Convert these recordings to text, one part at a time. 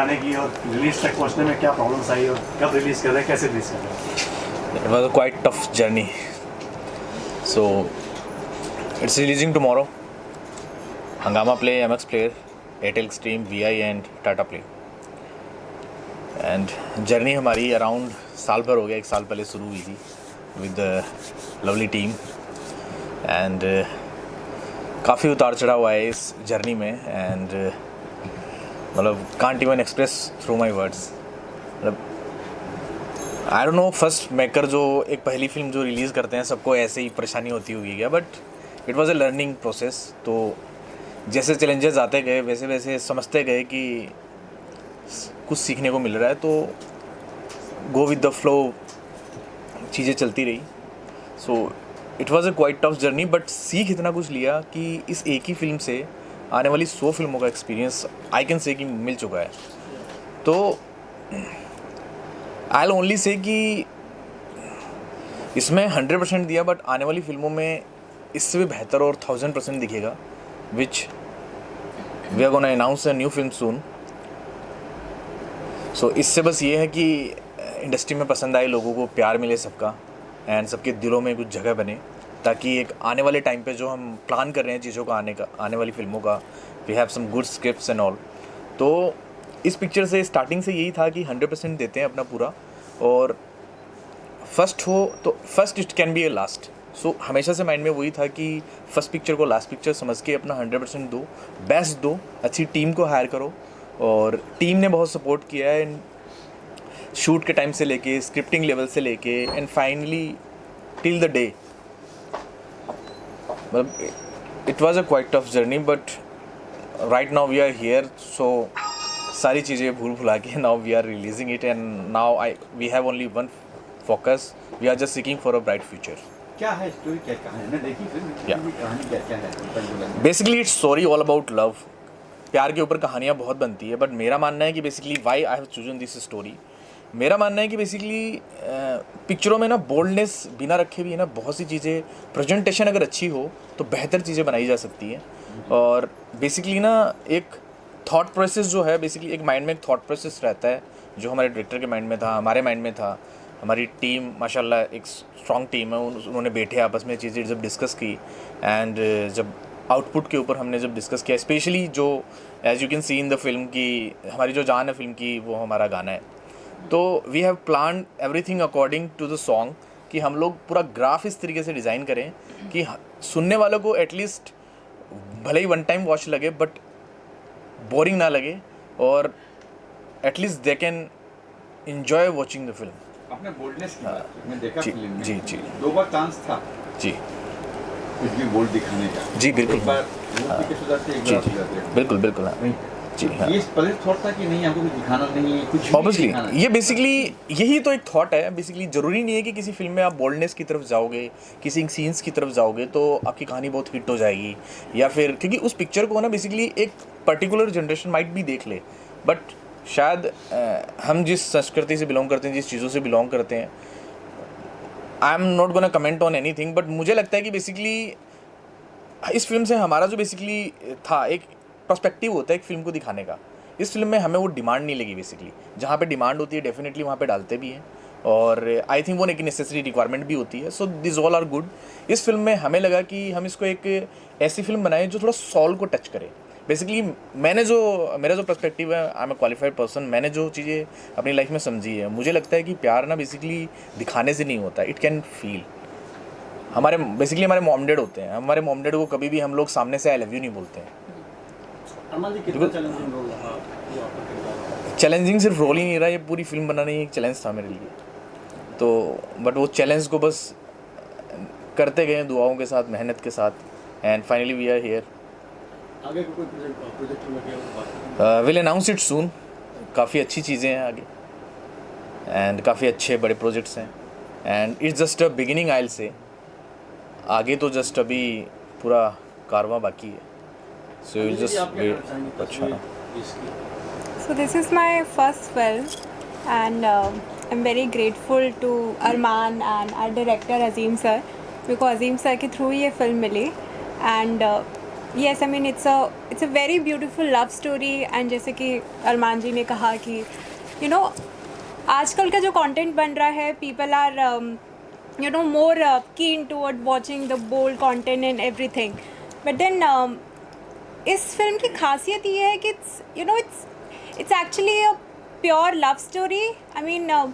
गाने की और रिलीज तक पहुंचने में क्या प्रॉब्लम्स आई और कब रिलीज कर रहे हैं, कैसे रिलीज कर रहे हैं? It was a quite tough journey. So it's releasing tomorrow. Hungama Play, MX Player, Airtel Stream, VI and Tata Play. And journey हमारी अराउंड साल भर हो गया, 1 साल पहले शुरू हुई थी विद लवली टीम एंड काफ़ी उतार चढ़ाव हुआ है इस जर्नी में एंड मतलब can't even express through my words. मतलब I don't know, first maker जो एक पहली फिल्म जो रिलीज़ करते हैं सबको ऐसे ही परेशानी होती होगी क्या, but it was a learning process. तो जैसे चैलेंजेस आते गए वैसे वैसे समझते गए कि कुछ सीखने को मिल रहा है, तो गो विद द फ्लो, चीज़ें चलती रही. So it was a quite tough journey, but सीख इतना कुछ लिया कि इस एक ही फिल्म से आने वाली 100 फिल्मों का एक्सपीरियंस आई कैन से कि मिल चुका है. तो आई विल ओनली से कि इसमें 100% दिया, बट आने वाली फिल्मों में इससे भी बेहतर और 1000% दिखेगा, which we are gonna announce a new film soon. So इससे बस ये है कि इंडस्ट्री में पसंद आए, लोगों को प्यार मिले सबका एंड सबके दिलों में कुछ जगह बने, ताकि एक आने वाले टाइम पे जो हम प्लान कर रहे हैं चीज़ों का आने वाली फिल्मों का, we have some good scripts and all. तो इस पिक्चर से स्टार्टिंग से यही था कि 100% देते हैं अपना पूरा, और फर्स्ट हो तो first it can be a last. So हमेशा से माइंड में वही था कि फर्स्ट पिक्चर को लास्ट पिक्चर समझ के अपना 100% दो, बेस्ट दो, अच्छी टीम को हायर करो. और टीम ने बहुत सपोर्ट किया है शूट के टाइम से लेके, स्क्रिप्टिंग लेवल से लेके and finally till the day. मतलब it was a quite tough journey, but right now we are here. So सारी चीज़ें भूल भुला के now we are releasing it and now we have only one focus, we are just seeking for a bright future. क्या है story, क्या कहानी? मैंने देखी फिल्म, कहानी क्या है? Basically it's story all about love. प्यार के ऊपर कहानियाँ बहुत बनती है, बट मेरा मानना है कि basically why I have chosen this story, मेरा मानना है कि बेसिकली पिक्चरों में ना बोल्डनेस बिना रखे भी है ना, बहुत सी चीज़ें, प्रेजेंटेशन अगर अच्छी हो तो बेहतर चीज़ें बनाई जा सकती हैं. और बेसिकली ना एक थॉट प्रोसेस जो है, बेसिकली एक माइंड में एक थॉट प्रोसेस रहता है जो हमारे डायरेक्टर के माइंड में था, हमारे माइंड में था. हमारी टीम माशाल्लाह एक स्ट्रॉन्ग टीम है, उन्होंने बैठे आपस में चीज़ें जब डिस्कस की एंड जब आउटपुट के ऊपर हमने जब डिस्कस किया, स्पेशली जो as you can see in the film की हमारी जो जान है फिल्म की, वो हमारा गाना है. तो we have plan everything according to the song, कि हम लोग पूरा ग्राफ इस तरीके से डिज़ाइन करें कि सुनने वालों को एटलीस्ट भले ही 1 टाइम वॉच लगे बट बोरिंग ना लगे, और at least they can enjoy watching the film. आपने बोल्डनेस की बात की, मैं देखा फिल्म में. जी जी 2 बार चांस था जी कुछ भी बोल्ड दिखाने का. जी बिल्कुल. एक बार वो पीछे सुधारते, एक बार सुधारते. बिल्कुल बिल्कुल. हाँ जी. हाँ ये पहले थॉट था कि नहीं हमको कुछ दिखाना नहीं है, कुछ ऑब्वियसली ये बेसिकली यही तो एक थॉट है. बेसिकली ज़रूरी नहीं है कि किसी फिल्म में आप बोल्डनेस की तरफ जाओगे, किसी सीन्स की तरफ जाओगे तो आपकी कहानी बहुत हिट हो जाएगी, या फिर क्योंकि उस पिक्चर को ना बेसिकली एक पर्टिकुलर जनरेशन माइट भी देख ले, बट शायद हम जिस संस्कृति से बिलोंग करते हैं, जिस चीज़ों से बिलोंग करते हैं, I am not gonna comment on anything, but मुझे लगता है कि बेसिकली इस फिल्म से हमारा जो बेसिकली था एक पर्सपेक्टिव होता है एक फिल्म को दिखाने का. इस फिल्म में हमें वो डिमांड नहीं लगी. बेसिकली जहाँ पे डिमांड होती है डेफिनेटली वहाँ पे डालते भी हैं, और आई थिंक वो एक नेसेसरी रिक्वायरमेंट भी होती है. So this all are good. इस फिल्म में हमें लगा कि हम इसको एक ऐसी फिल्म बनाएं जो थोड़ा सॉल को टच करे. बेसिकली मेरा जो पर्सपेक्टिव है, I am a qualified person, मैंने जो चीज़ें अपनी लाइफ में समझी है, मुझे लगता है कि प्यार ना बेसिकली दिखाने से नहीं होता, इट कैन फील. हमारे मॉम डैड होते हैं, हमारे मॉम डैड को कभी भी हम लोग सामने से आई लव यू नहीं बोलते हैं. चैलेंजिंग सिर्फ रोल ही नहीं रहा, ये पूरी फिल्म बनाना ही एक चैलेंज था मेरे लिए. तो बट वो चैलेंज को बस करते गए दुआओं के साथ, मेहनत के साथ, and finally we are here. आगे कोई प्रोजेक्ट में क्या विल अनाउंस इट सून. काफ़ी अच्छी चीज़ें हैं आगे एंड काफ़ी अच्छे बड़े प्रोजेक्ट्स हैं, and it's just a beginning. I will say आगे तो जस्ट अभी पूरा कारवां बाकी है. So will just wait. अच्छा. So this is my first film, and I'm very grateful to Arman and our director Azim sir, because Azim sir के through ये film मिली, and yes, I mean it's a very beautiful love story and जैसे कि अरमान जी ने कहा कि you know आजकल का जो कंटेंट बन रहा है people are you know more keen toward watching the bold content and everything, but then इस फिल्म की खासियत ये है कि it's actually a pure love story. I mean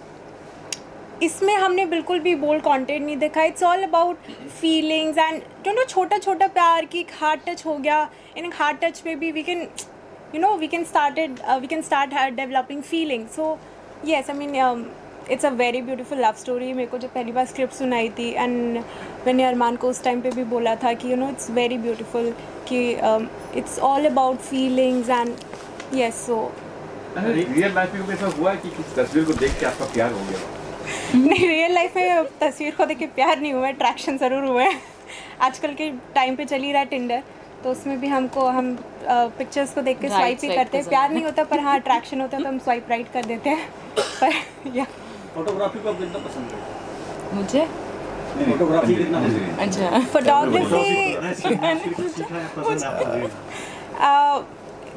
इसमें हमने बिल्कुल भी बोल्ड कंटेंट नहीं देखा. It's all about feelings and छोटा छोटा प्यार की हार्ट टच हो गया. इन हार्ट टच पे भी we can start developing feeling. So yes, I mean it's a very beautiful love story. मेरे को जब पहली बार स्क्रिप्ट सुनाई थी एंड मैंने अरमान को उस टाइम पे भी बोला था कि इट्स वेरी ब्यूटीफुल, कि it's all about feelings and yes. So real life में ऐसा हुआ है कि किसी तस्वीर को देख के आपका प्यार हो गया? नहीं, रियल लाइफ में तस्वीर को देख के प्यार नहीं हुआ है, अट्रैक्शन ज़रूर हुआ है. आजकल के टाइम पे चल ही रहा है टिंडर, तो उसमें भी हम पिक्चर्स को देख के स्वाइप ही करते हैं. प्यार नहीं होता, पर हाँ अट्रैक्शन होता है, तो हम स्वाइप राइट कर देते हैं. पर या फोटोग्राफी को कितना पसंद है? मुझे फोटोग्राफी कितना पसंद है? अच्छा फोटोग्राफी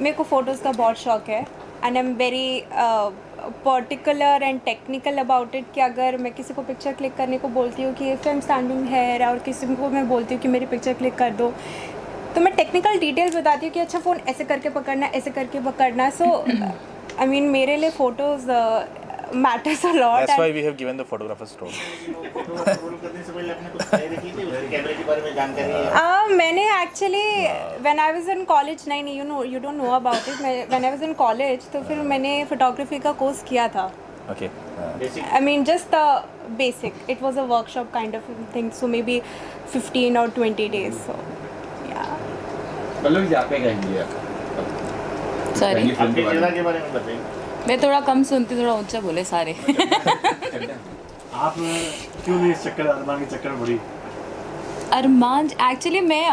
मेरे को फ़ोटोज़ का बहुत शौक है and I am very particular and technical about it. कि अगर मैं किसी को पिक्चर क्लिक करने को बोलती हूँ कि if I am standing here, और किसी को मैं बोलती हूँ कि मेरी पिक्चर क्लिक कर दो, तो मैं टेक्निकल डिटेल्स बताती हूँ कि अच्छा फ़ोन ऐसे करके पकड़ना, ऐसे करके पकड़ना. सो आई मीन मेरे लिए photos matters a lot. That's why we have given the photographer's role. मैंने actually when I was in college, नहीं you don't know about it, when I was in college तो फिर मैंने फोटोग्राफी का कोर्स किया था. Okay. I mean just the basic. It was a workshop kind of thing, so maybe 15 or 20 days. So yeah. मतलब कि आपने क्या किया? सॉरी, पहली फिल्म के बारे में के बारे में बताइए. मैं थोड़ा कम सुनती, थोड़ा ऊंचा बोले सारे. आप क्यों नहीं इस चक्कर अरमान के चक्कर में पड़ी? अरमान एक्चुअली मैं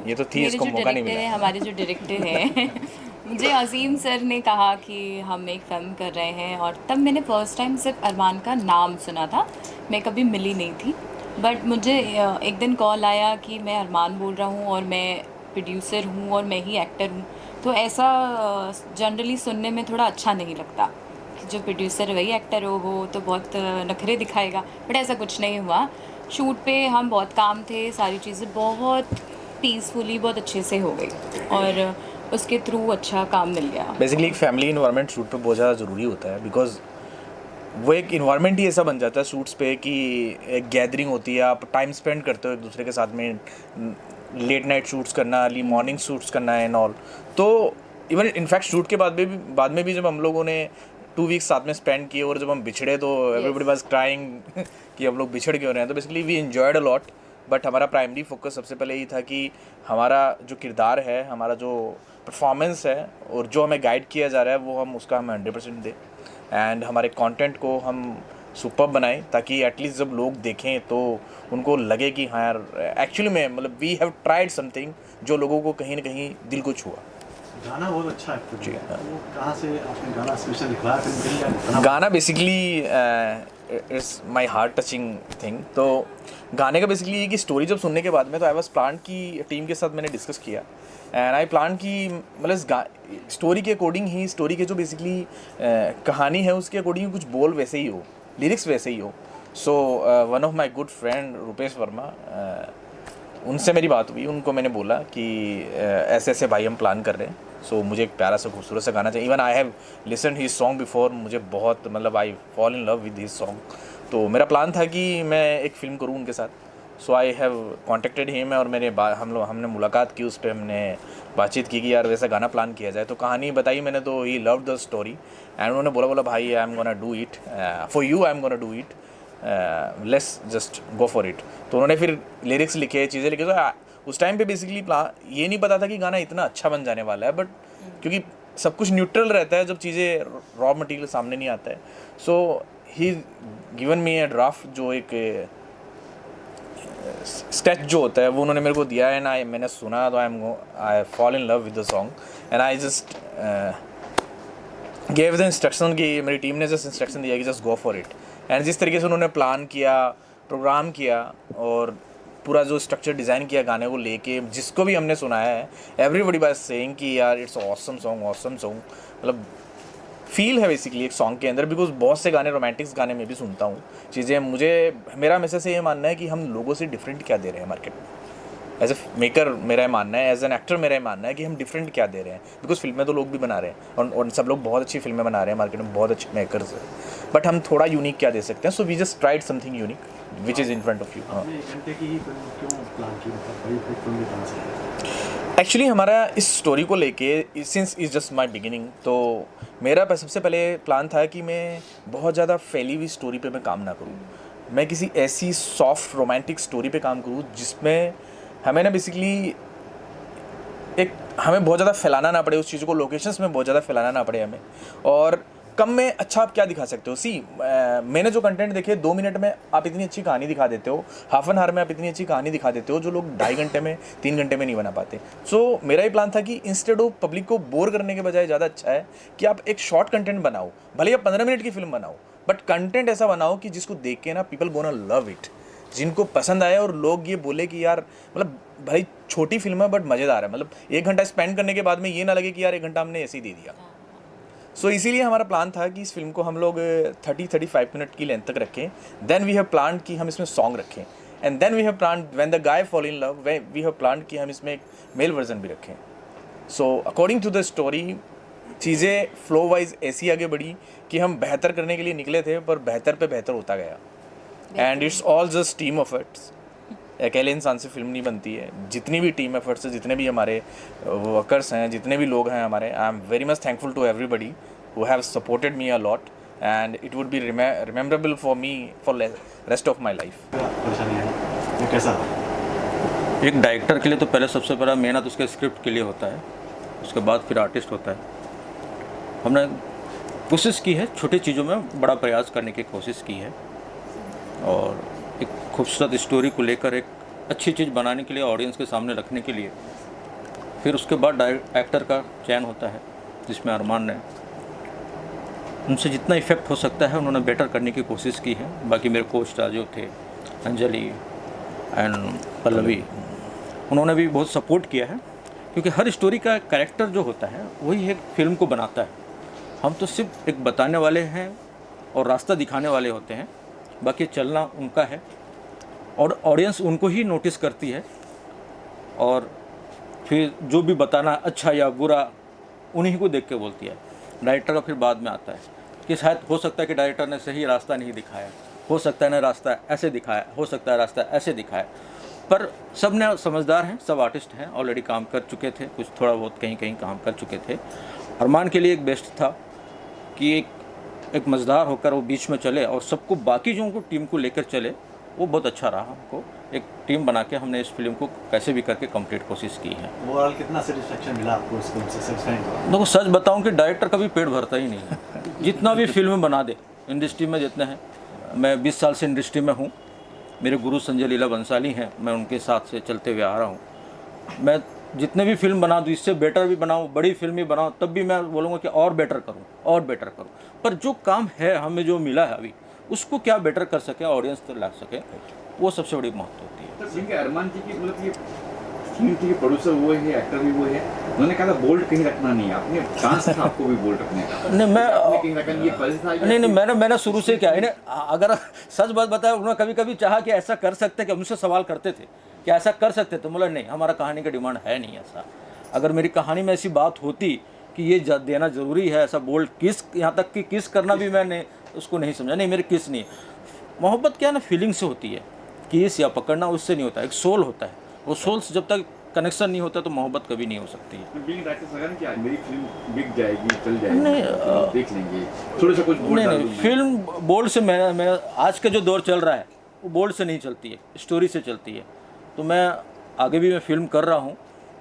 ये तो थी, मेरे इसको जो मौका नहीं डायरेक्टर मिला. है, हमारे जो डायरेक्टर हैं मुझे अजीम सर ने कहा कि हम एक फ़िल्म कर रहे हैं, और तब मैंने फ़र्स्ट टाइम सिर्फ अरमान का नाम सुना था, मैं कभी मिली नहीं थी. बट मुझे एक दिन कॉल आया कि मैं अरमान बोल रहा हूँ और मैं प्रोड्यूसर हूँ और मैं ही एक्टर हूँ. तो ऐसा जनरली सुनने में थोड़ा अच्छा नहीं लगता कि जो प्रोड्यूसर वही एक्टर हो तो बहुत नखरे दिखाएगा. बट ऐसा कुछ नहीं हुआ. शूट पे हम बहुत काम थे, सारी चीज़ें बहुत पीसफुली बहुत अच्छे से हो गई और उसके थ्रू अच्छा काम मिल गया. बेसिकली एक फैमिली इन्वायरमेंट शूट पे बहुत ज़्यादा ज़रूरी होता है, बिकॉज वो एक इन्वायरमेंट ही ऐसा बन जाता है शूट्स पे कि एक गैदरिंग होती है, आप टाइम स्पेंड करते हो एक दूसरे के साथ में, लेट नाइट शूट्स करना, अर्ली मॉर्निंग शूट्स करना एंड ऑल. तो इवन इनफैक्ट शूट के बाद में भी जब हम लोगों ने 2 वीक्स साथ में स्पेंड किए और जब हम बिछड़े तो एवरीबडी वाज क्राइंग कि हम लोग बिछड़ क्यों रहे हैं. तो basically we enjoyed a lot, but हमारा प्राइमरी फोकस सबसे पहले यही था कि हमारा जो किरदार है, हमारा जो परफॉर्मेंस है और जो हमें गाइड किया जा रहा है वो हम 100% दें एंड हमारे कंटेंट को हम सुपर बनाएं, ताकि एटलीस्ट जब लोग देखें तो उनको लगे कि हाँ यार एक्चुअली में मतलब वी हैव ट्राइड समथिंग जो लोगों को कहीं ना कहीं दिल को छुआ. गाना बहुत अच्छा है जी, हाँ. वो कहाँ से आपने गाना स्पेशल लिखवाया फिल्म? गाना basically it's my heart touching thing. तो गाने का बेसिकली ये कि स्टोरी जब सुनने के बाद में तो आई वाज प्लान की टीम के साथ मैंने डिस्कस किया एंड आई प्लान की मतलब स्टोरी के अकॉर्डिंग ही, स्टोरी के जो बेसिकली कहानी है उसके अकॉर्डिंग कुछ बोल वैसे ही हो, लिरिक्स वैसे ही हो. So one of my good friend Rupesh Verma, उनसे मेरी बात हुई, उनको मैंने बोला कि ऐसे ऐसे भाई हम प्लान कर रहे हैं, सो मुझे एक प्यारा सा खूबसूरत सा गाना चाहिए. Even I have listen his song before, मुझे बहुत मतलब I fall in love with his song. तो मेरा प्लान था कि मैं एक फ़िल्म करूँ उनके साथ. सो आई हैव कॉन्टेक्टेड हिम और हमने मुलाकात की, उस पर हमने बातचीत की कि यार वैसा गाना प्लान किया जाए. तो कहानी बताई मैंने, तो he loved the story and उन्होंने बोला भाई I am gonna do it for you, I am gonna do it, let's just go for it. तो उन्होंने फिर लिरिक्स लिखे, चीज़ें लिखे. तो उस टाइम पे बेसिकली ये नहीं पता था कि गाना इतना अच्छा बन जाने वाला है, बट क्योंकि सब कुछ न्यूट्रल रहता है जब चीज़ें रॉ मटेरियल सामने नहीं आता है. सो ही गिवन मी ए ड्राफ्ट, जो एक स्केच जो होता है वो उन्होंने मेरे को दिया एंड मैंने सुना तो I fall in love with the song and I just gave the instruction कि मेरी टीम ने जस्ट इंस्ट्रक्शन दिया कि just go for it. And जिस तरीके से उन्होंने प्लान किया, प्रोग्राम किया और पूरा जो स्ट्रक्चर डिज़ाइन किया गाने को लेके, जिसको भी हमने सुनाया है, एवरीबडी वाज सेइंग कि यार इट्स ऑसम सॉन्ग मतलब फील है बेसिकली एक सॉन्ग के अंदर। बिकॉज बहुत से गाने रोमांटिक्स गाने में भी सुनता हूँ चीज़ें, मेरा हमेशा से ये मानना है कि हम लोगों से डिफरेंट क्या दे रहे हैं मार्केट में। एज ए मेकर मेरा ये मानना है, एज एन एक्टर मेरा ये मानना है कि हम डिफरेंट क्या दे रहे हैं। बिकॉज फिल्में तो लोग भी बना रहे हैं और सब लोग बहुत अच्छी फिल्में बना रहे हैं, मार्केट में बहुत अच्छे मेकर्स हैं, बट हम थोड़ा यूनिक क्या दे सकते हैं। So we just tried something unique which is in front of you. आपने 1 घंटे की ही फिल्म क्यों प्लान की, मतलब बड़ी फिल्म भी बना सकते हैं? एक्चुअली हमारा इस स्टोरी को लेके since is just my beginning, तो मेरा सबसे पहले प्लान था कि मैं बहुत ज़्यादा फैली हुई स्टोरी पे मैं काम ना करूँ। मैं किसी ऐसी सॉफ्ट रोमांटिक स्टोरी पे काम करूँ जिसमें हमें ना बेसिकली हमें बहुत ज़्यादा फैलाना ना पड़े उस चीज़ को, लोकेशंस में बहुत ज़्यादा फैलाना ना पड़े हमें, और कम में अच्छा आप क्या दिखा सकते हो। मैंने जो कंटेंट देखे 2 मिनट में आप इतनी अच्छी कहानी दिखा देते हो, हाफ एन आवर में आप इतनी अच्छी कहानी दिखा देते हो जो लोग 2.5 घंटे में 3 घंटे में नहीं बना पाते। सो मेरा ही प्लान था कि इंस्टेड ऑफ पब्लिक को बोर करने के बजाय ज़्यादा अच्छा है कि आप एक शॉर्ट कंटेंट बनाओ, भले ही आप 15 मिनट की फिल्म बनाओ, बट कंटेंट ऐसा बनाओ कि जिसको देख के ना पीपल गोना लव इट, जिनको पसंद आए और लोग ये बोले कि यार मतलब भाई छोटी फिल्म है बट मज़ेदार है, मतलब 1 घंटा स्पेंड करने के बाद में ये ना लगे कि यार 1 घंटा हमने ऐसे ही दे दिया। सो इसीलिए हमारा प्लान था कि इस फिल्म को हम लोग 30-35 मिनट की लेंथ तक रखें। देन वी हैव प्लान कि हम इसमें सॉन्ग रखें, and then we have plan when the guy fall in love, we have plan कि हम इसमें एक मेल वर्जन भी रखें। So according to the story चीज़ें फ्लो वाइज ऐसी आगे बढ़ी कि हम बेहतर करने के लिए निकले थे, पर बेहतर पे बेहतर होता गया। And it's all just team efforts. अकेले इंसान से फिल्म नहीं बनती है, जितनी भी टीम एफर्ट्स है, जितने भी हमारे वर्कर्स हैं, जितने भी लोग हैं हमारे, I am very much thankful to everybody who have supported me a lot, and it would be rememberable for me for rest of my life. परेशानी है वो कैसा था? एक डायरेक्टर के लिए तो पहले सबसे बड़ा मेहनत उसके स्क्रिप्ट के लिए होता है, उसके बाद फिर आर्टिस्ट होता है। हमने कोशिश की है छोटी चीज़ों में बड़ा प्रयास करने की कोशिश की है, और एक खूबसूरत स्टोरी को लेकर एक अच्छी चीज़ बनाने के लिए, ऑडियंस के सामने रखने के लिए, फिर उसके बाद एक्टर का चयन होता है, जिसमें अरमान ने उनसे जितना इफ़ेक्ट हो सकता है उन्होंने बेटर करने की कोशिश की है। बाकी मेरे को स्टार जो थे अंजलि एंड पल्लवी, उन्होंने भी बहुत सपोर्ट किया है, क्योंकि हर स्टोरी का कैरेक्टर जो होता है वही एक फिल्म को बनाता है। हम तो सिर्फ एक बताने वाले हैं और रास्ता दिखाने वाले होते हैं, बाकी चलना उनका है, और ऑडियंस उनको ही नोटिस करती है, और फिर जो भी बताना अच्छा या बुरा उन्हीं को देख के बोलती है। डायरेक्टर का फिर बाद में आता है कि शायद हो सकता है कि डायरेक्टर ने सही रास्ता नहीं दिखाया, हो सकता है ना रास्ता ऐसे दिखाया, हो सकता है रास्ता ऐसे दिखाया, पर सब ने समझदार हैं, सब आर्टिस्ट हैं, ऑलरेडी काम कर चुके थे, कुछ थोड़ा बहुत कहीं कहीं काम कर चुके थे। अरमान के लिए एक बेस्ट था कि एक मज़ेदार होकर वो बीच में चले और सबको बाकी जो उनको टीम को लेकर चले, वो बहुत अच्छा रहा। हमको एक टीम बना के हमने इस फिल्म को कैसे भी करके कंप्लीट कोशिश की है। ओवरऑल कितना सेटिस्फेक्शन मिला आपको इस फिल्म से? सेटिस्फाइंग? देखो सच बताऊं कि डायरेक्टर कभी पेट भरता ही नहीं है। जितना भी फिल्म बना दे, इंडस्ट्री में जितने हैं, मैं 20 साल से इंडस्ट्री में हूँ, मेरे गुरु संजय लीला बंसाली हैं, मैं उनके साथ से चलते हुए आ रहा हूँ। मैं जितने भी फिल्म बना दूँ, इससे बेटर भी बनाऊँ, बड़ी फिल्म भी बनाऊँ, तब भी मैं बोलूँगा कि और बेटर करूँ, और बेटर करूँ। पर जो काम है हमें जो मिला है अभी, उसको क्या बेटर कर सके, ऑडियंस तक ला सके, वो सबसे बड़ी महत्व होती है। तो जिनके अरमान जी की मतलब ये फिल्म के प्रोड्यूसर वो है, एक्टर भी वो है, उन्होंने कहा था बोल्ड कहीं रखना नहीं है, आपने चांस था आपको भी बोल्ड रखने का। नहीं मैं आपने कहीं रखा ये पॉलिसी था? नहीं मैंने शुरू से क्या इन्हें, अगर सच बात बताया, उन्होंने कभी कभी चाहा कि ऐसा कर सकते, कि हमसे सवाल करते थे कि ऐसा कर सकते, तो बोला नहीं, हमारा कहानी का डिमांड है नहीं ऐसा। अगर मेरी कहानी में ऐसी बात होती कि ये देना ज़रूरी है, ऐसा बोल्ड किस, यहाँ तक कि किस करना भी मैंने उसको नहीं समझा। नहीं, मेरे किस नहीं, मोहब्बत क्या है ना, फीलिंग से होती है, किस या पकड़ना उससे नहीं होता, एक सोल होता है, वो सोल से जब तक कनेक्शन नहीं होता तो मोहब्बत कभी नहीं हो सकती है। बीइंग राइटर लगा कि मेरी फिल्म बिक जाएगी, चल जाएगी, नहीं देख लेंगे, थोड़ा सा कुछ बोल्ड डाल दूंगा। फिल्म बोल्ड से मैं आज का जो दौर चल रहा है वो बोल्ड से नहीं चलती है, स्टोरी से चलती है। तो मैं आगे भी मैं फिल्म कर रहा हूँ,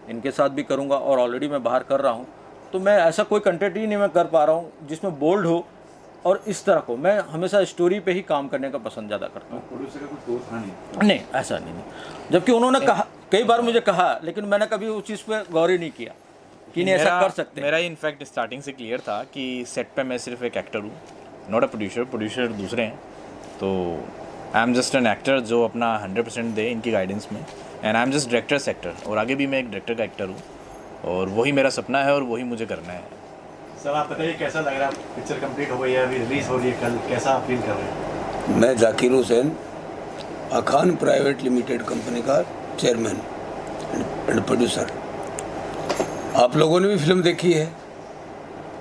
इनके साथ भी करूँगा, और ऑलरेडी मैं बाहर कर रहा हूँ, तो मैं ऐसा कोई कंटेंट ही नहीं मैं कर पा रहा हूँ जिसमें बोल्ड हो, और इस तरह को मैं हमेशा स्टोरी पे ही काम करने का पसंद ज़्यादा करता हूँ। प्रोड्यूसर का कुछ दोस्त था नहीं? नहीं, ऐसा नहीं। जबकि उन्होंने कहा, कई बार मुझे कहा, लेकिन मैंने कभी उस चीज़ पे गौर ही नहीं किया कि नहीं ऐसा कर सकते। मेरा इनफैक्ट स्टार्टिंग से क्लियर था कि सेट पे मैं सिर्फ एक एक्टर हूँ, नॉट अ प्रोड्यूसर, प्रोड्यूसर दूसरे हैं। तो I am just an actor जो अपना 100% दे इनकी गाइडेंस में, and I am just directors actor, और आगे भी मैं एक डायरेक्टर का एक्टर हूँ, और वही मेरा सपना है और वही मुझे करना है। सर आप बताइए कैसा लग रहा है, पिक्चर कंप्लीट हो गई है, अभी रिलीज हो रही है कल, कैसा आप फील कर रहे हैं? मैं Zakir Hussain, Akhan Private Limited Company का चेयरमैन एंड प्रोड्यूसर। आप लोगों ने भी फिल्म देखी है,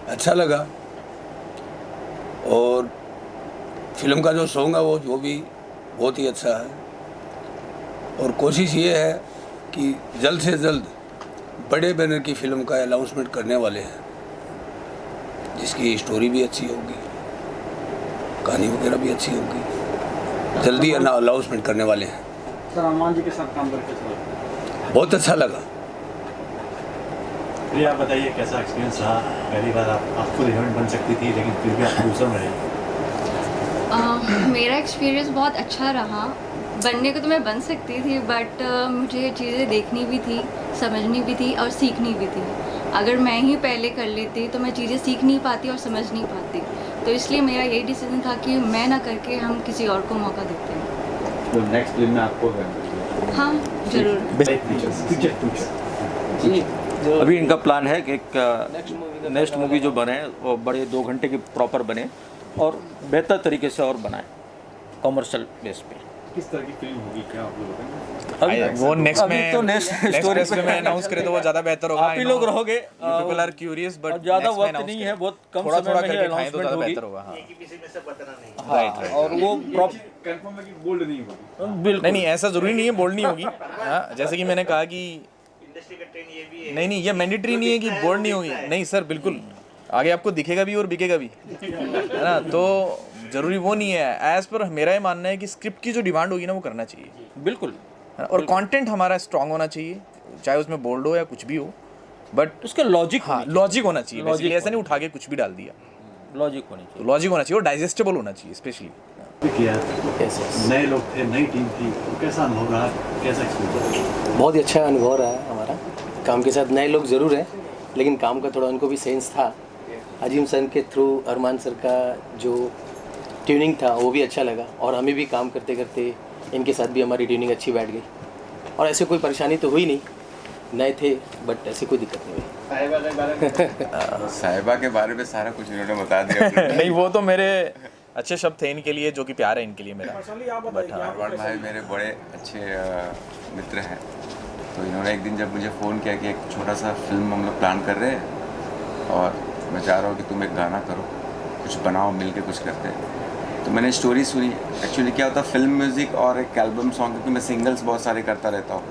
अच्छा लगा, और फिल्म का जो सॉन्ग है वो भी बहुत ही अच्छा है। और कोशिश ये है कि जल्द से जल्द बड़े बैनर की फिल्म का अनाउंसमेंट करने वाले हैं, जिसकी स्टोरी भी अच्छी होगी, कहानी वगैरह भी अच्छी होगी, जल्दी अनाउंसमेंट करने वाले हैं। सर अरमान जी के साथ काम करके कैसा लगा? बहुत अच्छा लगा। फिर आप बताइए कैसा एक्सपीरियंस रहा, पहली बार आप खुद हीरोइन बन सकती थी लेकिन फिर भी आप प्रोड्यूसर रहे। मेरा एक्सपीरियंस बहुत अच्छा रहा। बनने को तो मैं बन सकती थी, बट मुझे चीज़ें देखनी भी थी, समझनी भी थी और सीखनी भी थी। अगर मैं ही पहले कर लेती तो मैं चीज़ें सीख नहीं पाती और समझ नहीं पाती, तो इसलिए मेरा यही डिसीजन था कि मैं ना करके हम किसी और को मौका देते हैं। तो नेक्स्ट फिल्म में आपको हाँ ज़रूर। जी अभी इनका प्लान है कि एक नेक्स्ट मूवी जो बने वो बड़े 2 घंटे की प्रॉपर बने और बेहतर तरीके से और बनाए, कमर्शियल बेस पे। किस तरह की फिल्म होगी, क्या आप लोग बताएंगे? वो नेक्स्ट अभी में तो नेक्स्ट स्टोरी पे मैं अनाउंस करे तो वो ज़्यादा बेहतर होगा। आप ही लोग रहोगे, पीपल आर क्यूरियस, बट और ज़्यादा वक्त नहीं है, बहुत कम थोड़ा समय थोड़ा में ही करके दिखाएं तो अनाउंसमेंट ज़्यादा होगी। बेहतर होगा। हाँ हाँ, और वो कंफर्म है कि बोल्ड नहीं होगी? बिल्कुल नहीं, ऐसा ज़रूरी नहीं है बोल्ड नहीं होगी। हाँ, जैसे कि मैंने कहा कि नहीं, ये मैंडेटरी नहीं है कि बोल्ड नहीं होगी। नहीं सर, बिल्कुल आगे आपको दिखेगा भी और बिकेगा भी, है ना, तो ज़रूरी वो नहीं है। एज पर मेरा ये मानना है कि स्क्रिप्ट की जो डिमांड होगी ना वो करना चाहिए, बिल्कुल, है ना? और कंटेंट हमारा स्ट्रांग होना चाहिए, चाहे उसमें बोल्ड हो या कुछ भी हो, बट उसका लॉजिक हाँ लॉजिक होना चाहिए। Logic बेसिकली ऐसा नहीं उठा के कुछ भी डाल दिया, लॉजिक होनी तो चाहिए। लॉजिक होना चाहिए और डाइजेस्टेबल होना चाहिए स्पेशली। किया नए लोग थे, नई टीम थी, तो कैसा अनुभव रहा, कैसा एक्सपीरियंस? बहुत ही अच्छा अनुभव रहा है हमारा। काम के साथ नए लोग ज़रूर हैं, लेकिन काम का थोड़ा उनको भी सेंस था। अजीम सर के थ्रू अरमान सर का जो ट्यूनिंग था वो भी अच्छा लगा, और हमें भी काम करते करते इनके साथ भी हमारी ट्यूनिंग अच्छी बैठ गई, और ऐसे कोई परेशानी तो हुई नहीं। नए थे बट ऐसी कोई दिक्कत नहीं हुई। साहिबा के बारे में सारा कुछ इन्होंने बता दिया। नहीं, वो तो मेरे अच्छे शब्द थे इनके लिए, जो कि प्यार है इनके लिए मेरा। बट हाँ, अरमान भाई मेरे बड़े अच्छे मित्र हैं, तो इन्होंने एक दिन जब मुझे फ़ोन किया कि एक छोटा सा फिल्म हम लोग प्लान कर रहे हैं और मैं चाह रहा हूँ कि तुम एक गाना करो, कुछ बनाओ, मिल के कुछ करते हैं। तो मैंने स्टोरी सुनी। एक्चुअली क्या होता है, फिल्म म्यूज़िक और एक एल्बम सॉन्ग, क्योंकि मैं सिंगल्स बहुत सारे करता रहता हूँ,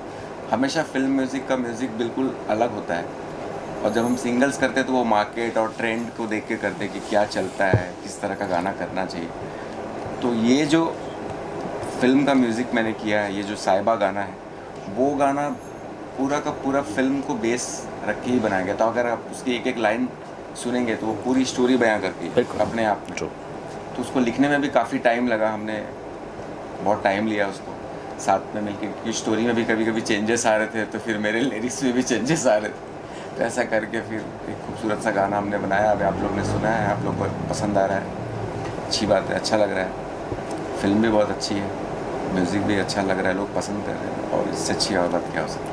हमेशा फिल्म म्यूज़िक का म्यूज़िक बिल्कुल अलग होता है, और जब हम सिंगल्स करते हैं तो वो मार्केट और ट्रेंड को देख के करते हैं कि क्या चलता है, किस तरह का गाना करना चाहिए। तो ये जो फिल्म का म्यूज़िक मैंने किया है, ये जो साहिबा गाना है, वो गाना पूरा का पूरा फिल्म को बेस रख के ही बनाया गया था। अगर आप उसकी एक एक लाइन सुनेंगे तो वो पूरी स्टोरी बयां करती है अपने आप में। तो उसको लिखने में भी काफ़ी टाइम लगा, हमने बहुत टाइम लिया उसको साथ में मिलके, क्योंकि स्टोरी में भी कभी कभी चेंजेस आ रहे थे, तो फिर मेरे लिरिक्स में भी चेंजेस आ रहे थे। तो ऐसा करके फिर एक खूबसूरत सा गाना हमने बनाया। अभी आप लोग ने सुना है, आप लोग को पसंद आ रहा है, अच्छी बात है, अच्छा लग रहा है। फिल्म भी बहुत अच्छी है, म्यूज़िक भी अच्छा लग रहा है, लोग पसंद कर रहे हैं, और इससे अच्छी और बात क्या हो सकती है।